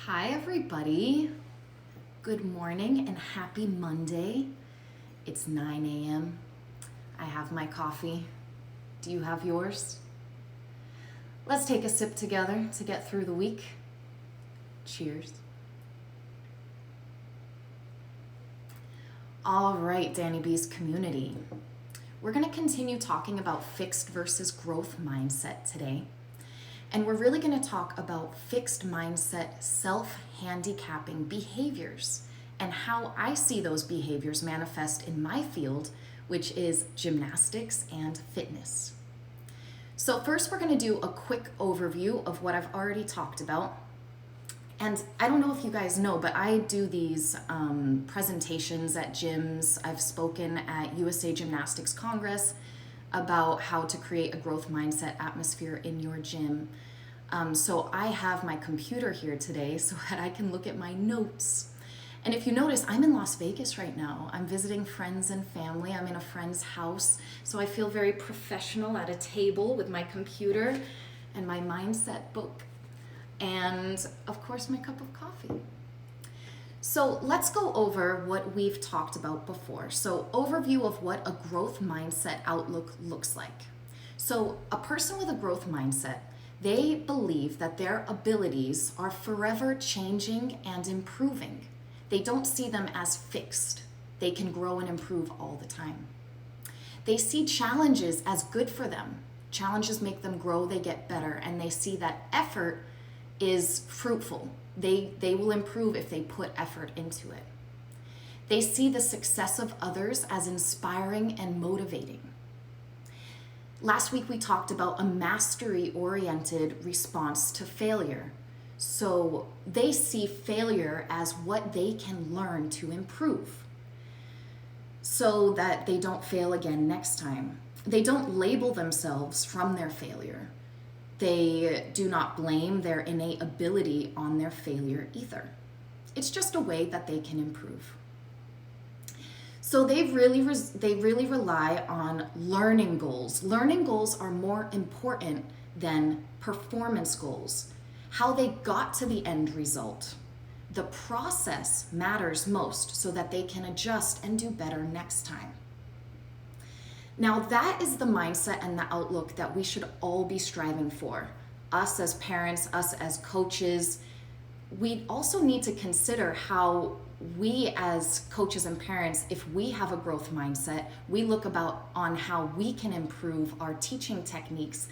Hi, everybody. Good morning and happy Monday. It's 9 a.m. I have my coffee. Do you have yours? Let's take a sip together to get through the week. Cheers. All right, DaniBee's community. We're going to continue talking about fixed versus growth mindset today. And we're really going to talk about fixed mindset self-handicapping behaviors and how I see those behaviors manifest in my field, which is gymnastics and fitness. So first we're going to do a quick overview of what I've already talked about. And I don't know if you guys know, but I do these presentations at gyms. I've spoken at USA Gymnastics Congress about how to create a growth mindset atmosphere in your gym. So I have my computer here today so that I can look at my notes. And if you notice, I'm in Las Vegas right now. I'm visiting friends and family. I'm in a friend's house. So I feel very professional at a table with my computer and my mindset book. And of course, my cup of coffee. So let's go over what we've talked about before. So overview of what a growth mindset outlook looks like. So a person with a growth mindset, they believe that their abilities are forever changing and improving. They don't see them as fixed. They can grow and improve all the time. They see challenges as good for them. Challenges make them grow, they get better, and they see that effort is fruitful. They will improve if they put effort into it. They see the success of others as inspiring and motivating. Last week we talked about a mastery-oriented response to failure. So they see failure as what they can learn to improve so that they don't fail again next time. They don't label themselves from their failure. They do not blame their innate ability on their failure either. It's just a way that they can improve. So they really rely on learning goals. Learning goals are more important than performance goals. How they got to the end result. The process matters most so that they can adjust and do better next time. Now that is the mindset and the outlook that we should all be striving for. Us as parents, us as coaches. We also need to consider how we as coaches and parents, if we have a growth mindset, we look on how we can improve our teaching techniques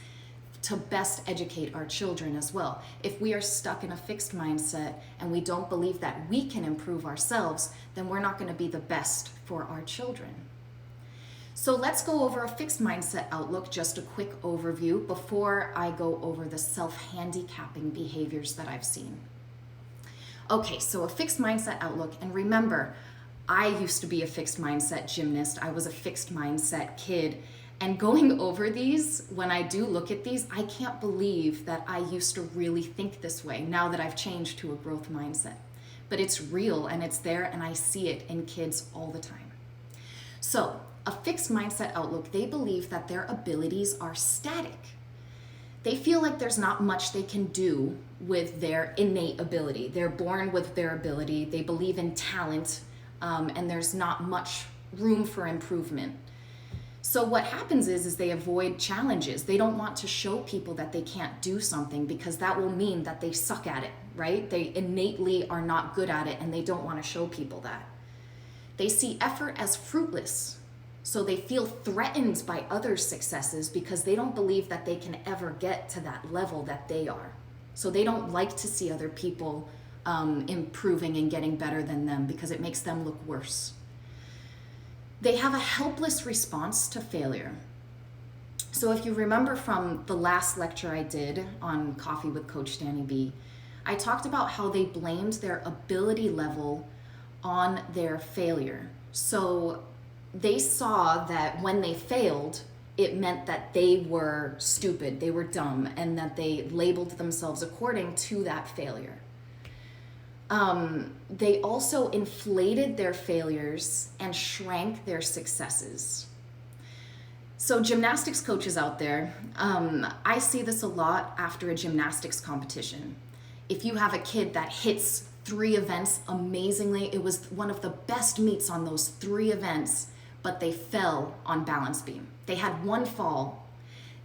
to best educate our children as well. If we are stuck in a fixed mindset and we don't believe that we can improve ourselves, then we're not going to be the best for our children. So let's go over a fixed mindset outlook, just a quick overview before I go over the self-handicapping behaviors that I've seen. Okay, so a fixed mindset outlook, and remember, I used to be a fixed mindset gymnast. I was a fixed mindset kid, and going over these, when I do look at these, I can't believe that I used to really think this way now that I've changed to a growth mindset. But it's real and it's there, and I see it in kids all the time. So a fixed mindset outlook, they believe that their abilities are static. They feel like there's not much they can do with their innate ability. They're born with their ability. They believe in talent, and there's not much room for improvement. So what happens is they avoid challenges. They don't want to show people that they can't do something because that will mean that they suck at it, right? They innately are not good at it and they don't want to show people that. They see effort as fruitless. So they feel threatened by others' successes because they don't believe that they can ever get to that level that they are. So they don't like to see other people improving and getting better than them because it makes them look worse. They have a helpless response to failure. So if you remember from the last lecture I did on Coffee with Coach DaniBee, I talked about how they blamed their ability level on their failure. So they saw that when they failed, it meant that they were stupid, they were dumb, and that they labeled themselves according to that failure. They also inflated their failures and shrank their successes. So gymnastics coaches out there, I see this a lot after a gymnastics competition. if you have a kid that hits 3 events amazingly, it was one of the best meets on those 3 events, but they fell on balance beam. They had one fall.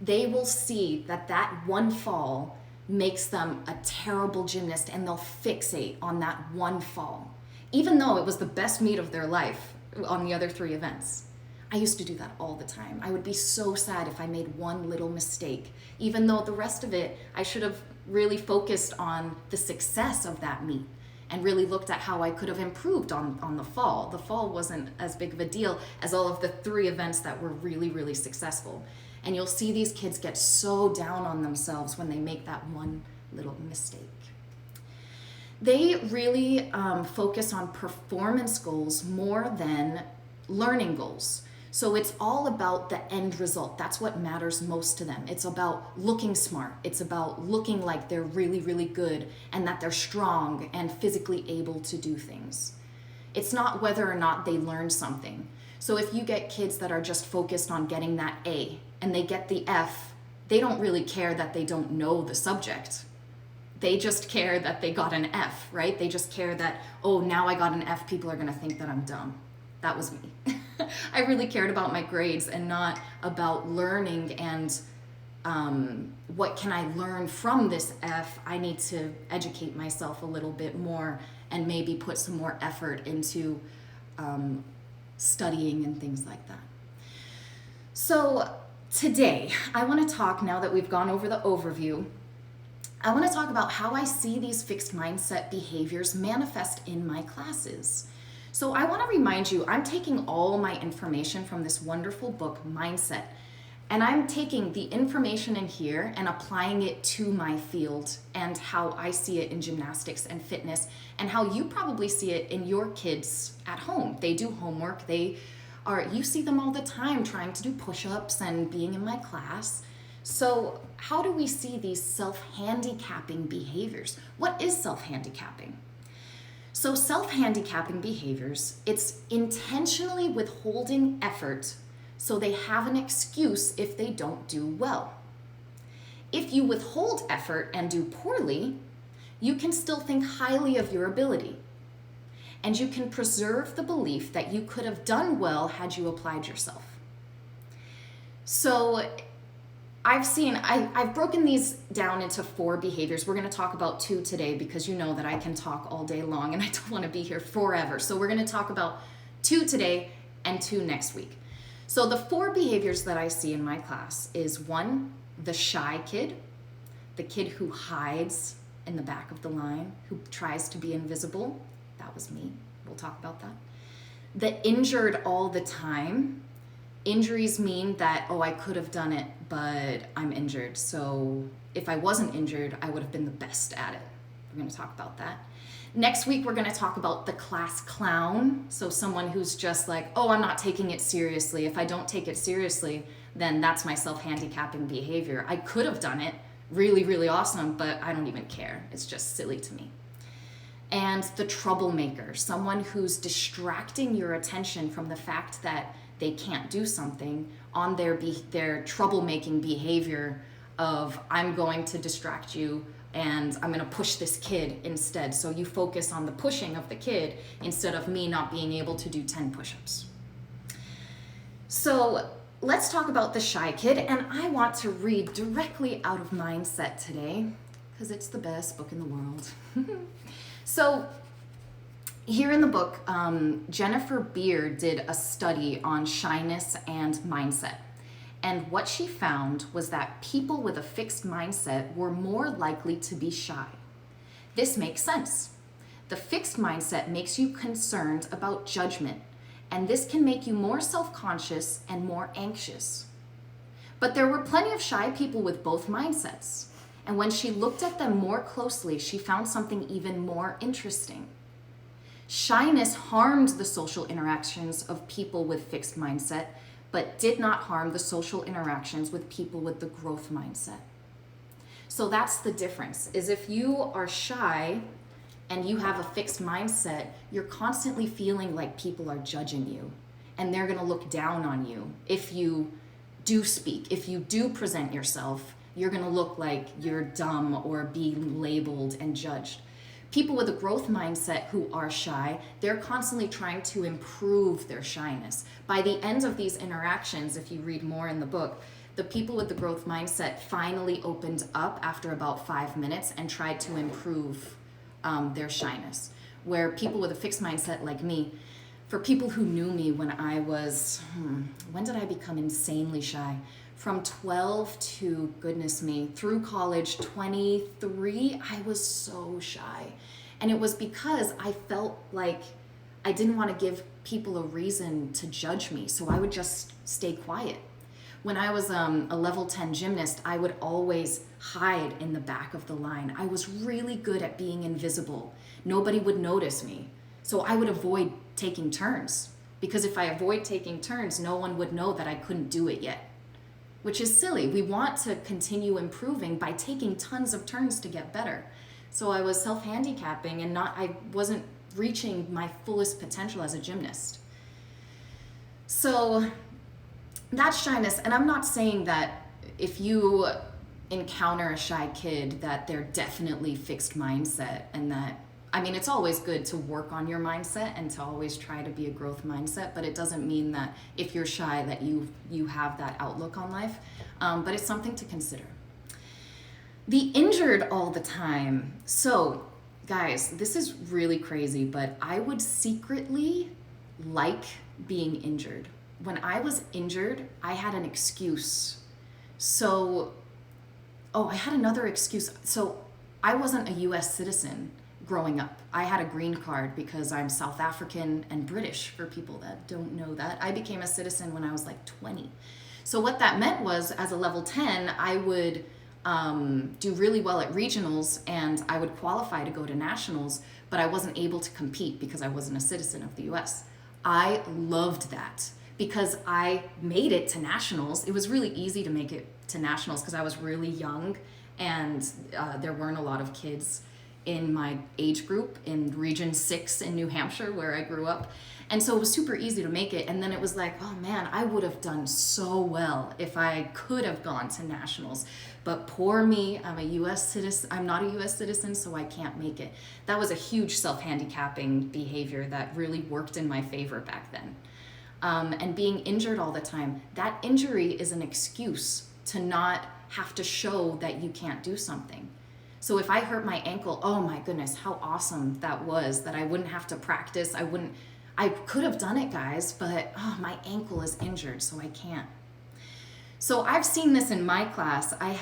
They will see that that one fall makes them a terrible gymnast, and they'll fixate on that one fall, even though it was the best meet of their life on the other 3 events. I used to do that all the time. I would be so sad if I made one little mistake, even though the rest of it, I should have really focused on the success of that meet and really looked at how I could have improved on the fall. The fall wasn't as big of a deal as all of the 3 events that were really, really successful. And you'll see these kids get so down on themselves when they make that one little mistake. They really focus on performance goals more than learning goals. So it's all about the end result. That's what matters most to them. It's about looking smart. It's about looking like they're really, really good and that they're strong and physically able to do things. It's not whether or not they learn something. So if you get kids that are just focused on getting that A and they get the F, they don't really care that they don't know the subject. They just care that they got an F, right? They just care that, oh, now I got an F, people are gonna think that I'm dumb. That was me. I really cared about my grades and not about learning and what can I learn from this F. I need to educate myself a little bit more and maybe put some more effort into studying and things like that. So today, I want to talk, now that we've gone over the overview, I want to talk about how I see these fixed mindset behaviors manifest in my classes. So I want to remind you, I'm taking all my information from this wonderful book, Mindset, and I'm taking the information in here and applying it to my field and how I see it in gymnastics and fitness and how you probably see it in your kids at home. They do homework. You see them all the time trying to do push-ups and being in my class. So how do we see these self-handicapping behaviors? What is self-handicapping? So self-handicapping behaviors, it's intentionally withholding effort so they have an excuse if they don't do well. If you withhold effort and do poorly, you can still think highly of your ability. And you can preserve the belief that you could have done well had you applied yourself. So I've broken these down into 4 behaviors. We're going to talk about 2 today because you know that I can talk all day long and I don't want to be here forever. So we're going to talk about 2 today and 2 next week. So the 4 behaviors that I see in my class is 1, the shy kid, the kid who hides in the back of the line, who tries to be invisible. That was me. We'll talk about that. The injured all the time. Injuries mean that, oh, I could have done it, but I'm injured. So if I wasn't injured, I would have been the best at it. We're going to talk about that. Next week, we're going to talk about the class clown. So someone who's just like, oh, I'm not taking it seriously. If I don't take it seriously, then that's my self-handicapping behavior. I could have done it really, really awesome, but I don't even care. It's just silly to me. And the troublemaker, someone who's distracting your attention from the fact that they can't do something on their troublemaking behavior of, I'm going to distract you and I'm going to push this kid instead. So you focus on the pushing of the kid instead of me not being able to do 10 push-ups. So let's talk about the shy kid, and I want to read directly out of Mindset today because it's the best book in the world. So here in the book, Jennifer Beer did a study on shyness and mindset. And what she found was that people with a fixed mindset were more likely to be shy. This makes sense. The fixed mindset makes you concerned about judgment, and this can make you more self-conscious and more anxious. But there were plenty of shy people with both mindsets. And when she looked at them more closely, she found something even more interesting. Shyness harmed the social interactions of people with fixed mindset, but did not harm the social interactions with people with the growth mindset. So that's the difference, is if you are shy and you have a fixed mindset, you're constantly feeling like people are judging you and they're gonna look down on you. If you do speak, if you do present yourself, you're going to look like you're dumb or be labeled and judged. People with a growth mindset who are shy, they're constantly trying to improve their shyness. By the end of these interactions, if you read more in the book, the people with the growth mindset finally opened up after about 5 minutes and tried to improve their shyness. Where people with a fixed mindset like me, for people who knew me when I was, when did I become insanely shy? From 12 to, goodness me, through college, 23, I was so shy. And it was because I felt like I didn't want to give people a reason to judge me, so I would just stay quiet. When I was a level 10 gymnast, I would always hide in the back of the line. I was really good at being invisible. Nobody would notice me. So I would avoid taking turns, because if I avoid taking turns, no one would know that I couldn't do it yet, which is silly. We want to continue improving by taking tons of turns to get better. So I was self-handicapping and I wasn't reaching my fullest potential as a gymnast. So that's shyness. And I'm not saying that if you encounter a shy kid that they're definitely fixed mindset, and that, I mean, it's always good to work on your mindset and to always try to be a growth mindset, but it doesn't mean that if you're shy that you have that outlook on life. But it's something to consider. The injured all the time. So guys, this is really crazy, but I would secretly like being injured. When I was injured, I had an excuse. I had another excuse. So I wasn't a US citizen growing up. I had a green card because I'm South African and British, for people that don't know that. I became a citizen when I was like 20. So what that meant was, as a level 10, I would do really well at regionals and I would qualify to go to nationals, but I wasn't able to compete because I wasn't a citizen of the US. I loved that because I made it to nationals. It was really easy to make it to nationals because I was really young and there weren't a lot of kids in my age group in Region 6 in New Hampshire, where I grew up. And so it was super easy to make it. And then it was like, oh man, I would have done so well if I could have gone to nationals. But poor me, I'm a US citizen. I'm not a US citizen, so I can't make it. That was a huge self-handicapping behavior that really worked in my favor back then. And being injured all the time, that injury is an excuse to not have to show that you can't do something. So if I hurt my ankle, oh my goodness, how awesome that was, that I wouldn't have to practice. I could have done it, guys, but my ankle is injured, so I can't. So I've seen this in my class. I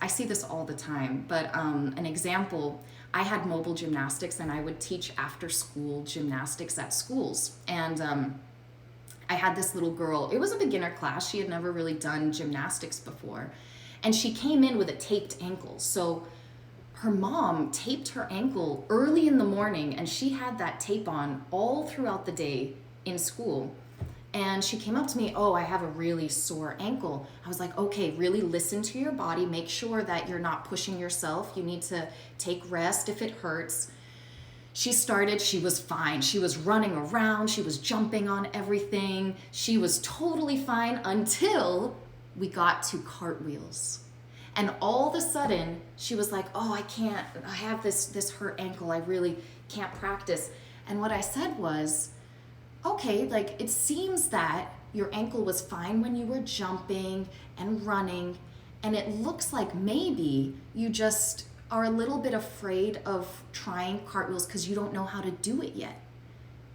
see this all the time, but an example, I had mobile gymnastics and I would teach after school gymnastics at schools. And I had this little girl, it was a beginner class. She had never really done gymnastics before. And she came in with a taped ankle. So her mom taped her ankle early in the morning, and she had that tape on all throughout the day in school. And she came up to me, oh, I have a really sore ankle. I was like, okay, really listen to your body. Make sure that you're not pushing yourself. You need to take rest if it hurts. She was fine. She was running around. She was jumping on everything. She was totally fine until we got to cartwheels. And all of a sudden, she was like, oh, I have this hurt ankle. I really can't practice. And what I said was, okay, like, it seems that your ankle was fine when you were jumping and running, and it looks like maybe you just are a little bit afraid of trying cartwheels because you don't know how to do it yet.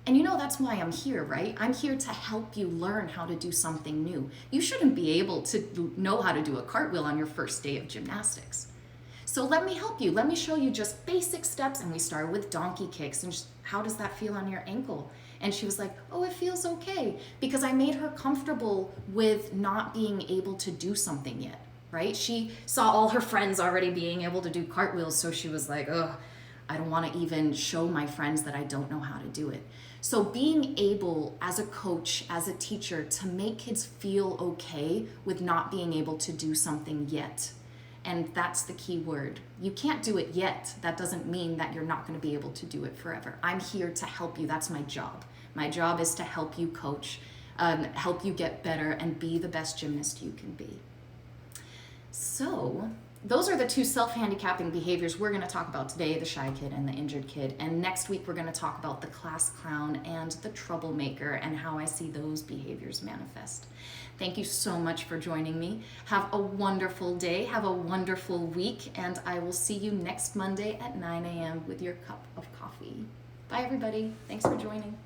And that's why I'm here, right? I'm here to help you learn how to do something new. You shouldn't be able to know how to do a cartwheel on your first day of gymnastics. So let me help you. Let me show you just basic steps. And we started with donkey kicks. And just, how does that feel on your ankle? And she was like, oh, it feels okay. Because I made her comfortable with not being able to do something yet, right? She saw all her friends already being able to do cartwheels. So she was like, oh, I don't want to even show my friends that I don't know how to do it. So being able, as a coach, as a teacher, to make kids feel okay with not being able to do something yet. And that's the key word. You can't do it yet. That doesn't mean that you're not going to be able to do it forever. I'm here to help you. That's my job. My job is to help you coach, help you get better and be the best gymnast you can be. So, those are the two self-handicapping behaviors we're going to talk about today, the shy kid and the injured kid. And next week, we're going to talk about the class clown and the troublemaker and how I see those behaviors manifest. Thank you so much for joining me. Have a wonderful day. Have a wonderful week. And I will see you next Monday at 9 a.m. with your cup of coffee. Bye, everybody. Thanks for joining.